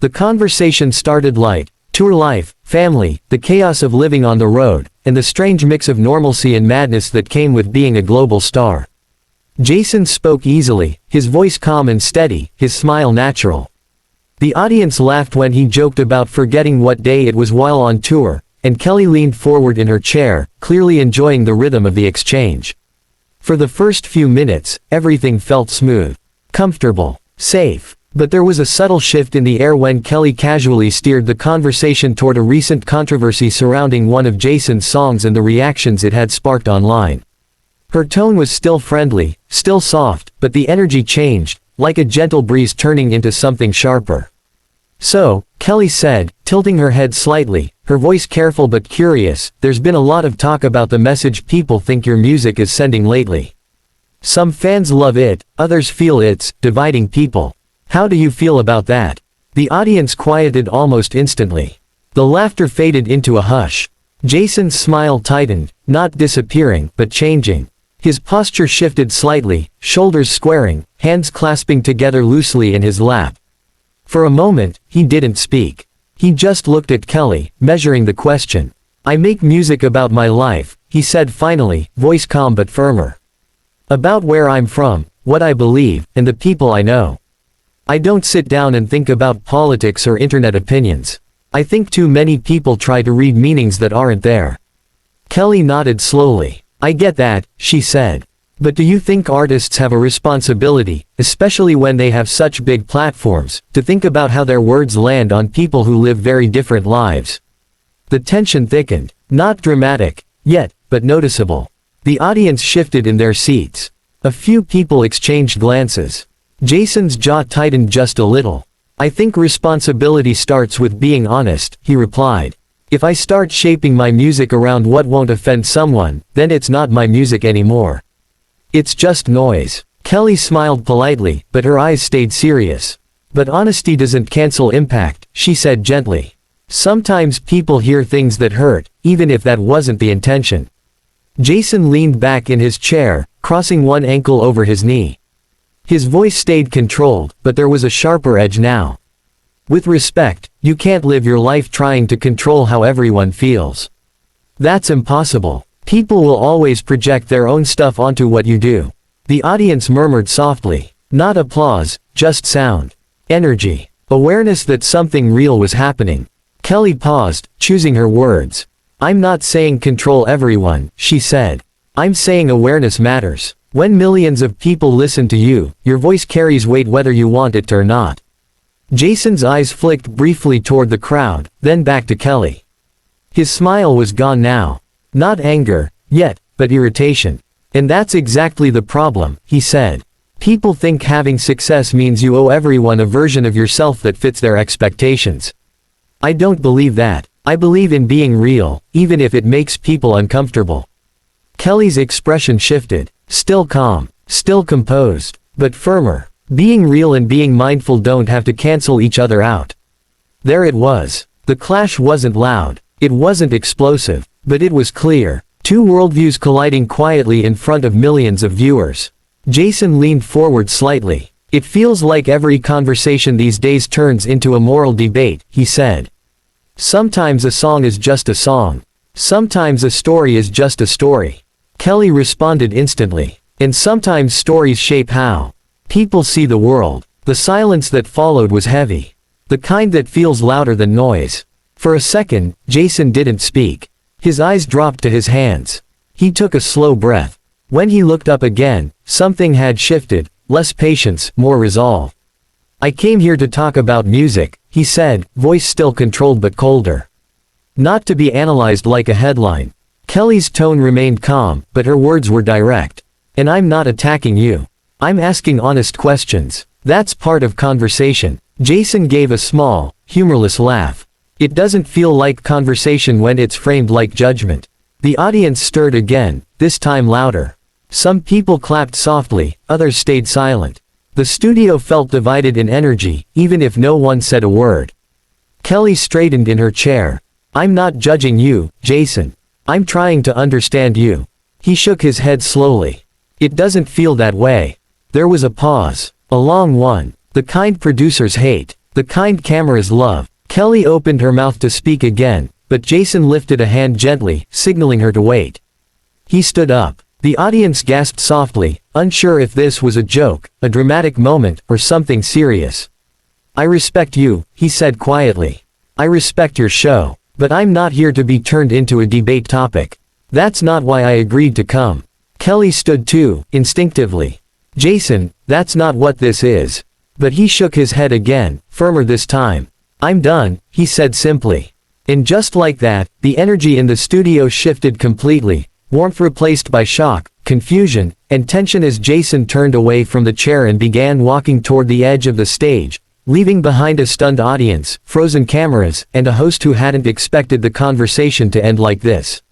The conversation started light: tour life, family, the chaos of living on the road, and the strange mix of normalcy and madness that came with being a global star. Jason spoke easily, his voice calm and steady, his smile natural. The audience laughed when he joked about forgetting what day it was while on tour, and Kelly leaned forward in her chair, clearly enjoying the rhythm of the exchange. For the first few minutes, everything felt smooth, comfortable, safe. But there was a subtle shift in the air when Kelly casually steered the conversation toward a recent controversy surrounding one of Jason's songs and the reactions it had sparked online. Her tone was still friendly, still soft, but the energy changed, like a gentle breeze turning into something sharper. "So," Kelly said, tilting her head slightly, her voice careful but curious, "there's been a lot of talk about the message people think your music is sending lately. Some fans love it, others feel it's dividing people. How do you feel about that?" The audience quieted almost instantly. The laughter faded into a hush. Jason's smile tightened, not disappearing, but changing. His posture shifted slightly, shoulders squaring, hands clasping together loosely in his lap. For a moment, he didn't speak. He just looked at Kelly, measuring the question. "I make music about my life," he said finally, voice calm but firmer. "About where I'm from, what I believe, and the people I know. I don't sit down and think about politics or internet opinions. I think too many people try to read meanings that aren't there." Kelly nodded slowly. "I get that," she said. "But do you think artists have a responsibility, especially when they have such big platforms, to think about how their words land on people who live very different lives?" The tension thickened. Not dramatic, yet, but noticeable. The audience shifted in their seats. A few people exchanged glances. Jason's jaw tightened just a little. "I think responsibility starts with being honest," he replied. "If I start shaping my music around what won't offend someone, then it's not my music anymore. It's just noise." Kelly smiled politely, but her eyes stayed serious. "But honesty doesn't cancel impact," she said gently. "Sometimes people hear things that hurt, even if that wasn't the intention." Jason leaned back in his chair, crossing one ankle over his knee. His voice stayed controlled, but there was a sharper edge now. "With respect, you can't live your life trying to control how everyone feels. That's impossible. People will always project their own stuff onto what you do." The audience murmured softly. Not applause, just sound. Energy. Awareness that something real was happening. Kelly paused, choosing her words. "I'm not saying control everyone," she said. "I'm saying awareness matters. When millions of people listen to you, your voice carries weight whether you want it to or not." Jason's eyes flicked briefly toward the crowd, then back to Kelly. His smile was gone now. Not anger, yet, but irritation. "And that's exactly the problem," he said. "People think having success means you owe everyone a version of yourself that fits their expectations. I don't believe that. I believe in being real, even if it makes people uncomfortable." Kelly's expression shifted. Still calm, still composed, but firmer. Being real and being mindful don't have to cancel each other out. There it was. The clash wasn't loud. It wasn't explosive, but it was clear. Two worldviews colliding quietly in front of millions of viewers. Jason leaned forward slightly. "It feels like every conversation these days turns into a moral debate," he said. "Sometimes a song is just a song. Sometimes a story is just a story." Kelly responded instantly. "And sometimes stories shape how people see the world." The silence that followed was heavy. The kind that feels louder than noise. For a second, Jason didn't speak. His eyes dropped to his hands. He took a slow breath. When he looked up again, something had shifted, less patience, more resolve. "I came here to talk about music," he said, voice still controlled but colder. "Not to be analyzed like a headline." Kelly's tone remained calm, but her words were direct. "And I'm not attacking you. I'm asking honest questions. That's part of conversation." Jason gave a small, humorless laugh. "It doesn't feel like conversation when it's framed like judgment." The audience stirred again, this time louder. Some people clapped softly, others stayed silent. The studio felt divided in energy, even if no one said a word. Kelly straightened in her chair. "I'm not judging you, Jason. I'm trying to understand you." He shook his head slowly. "It doesn't feel that way." There was a pause. A long one. The kind producers hate. The kind cameras love. Kelly opened her mouth to speak again, but Jason lifted a hand gently, signaling her to wait. He stood up. The audience gasped softly, unsure if this was a joke, a dramatic moment, or something serious. I respect you, he said quietly. I respect your show. But I'm not here to be turned into a debate topic. That's not why I agreed to come. Kelly stood too, instinctively. Jason, that's not what this is. But he shook his head again, firmer this time. I'm done, he said simply. And just like that, the energy in the studio shifted completely, warmth replaced by shock, confusion, and tension as Jason turned away from the chair and began walking toward the edge of the stage, leaving behind a stunned audience, frozen cameras, and a host who hadn't expected the conversation to end like this.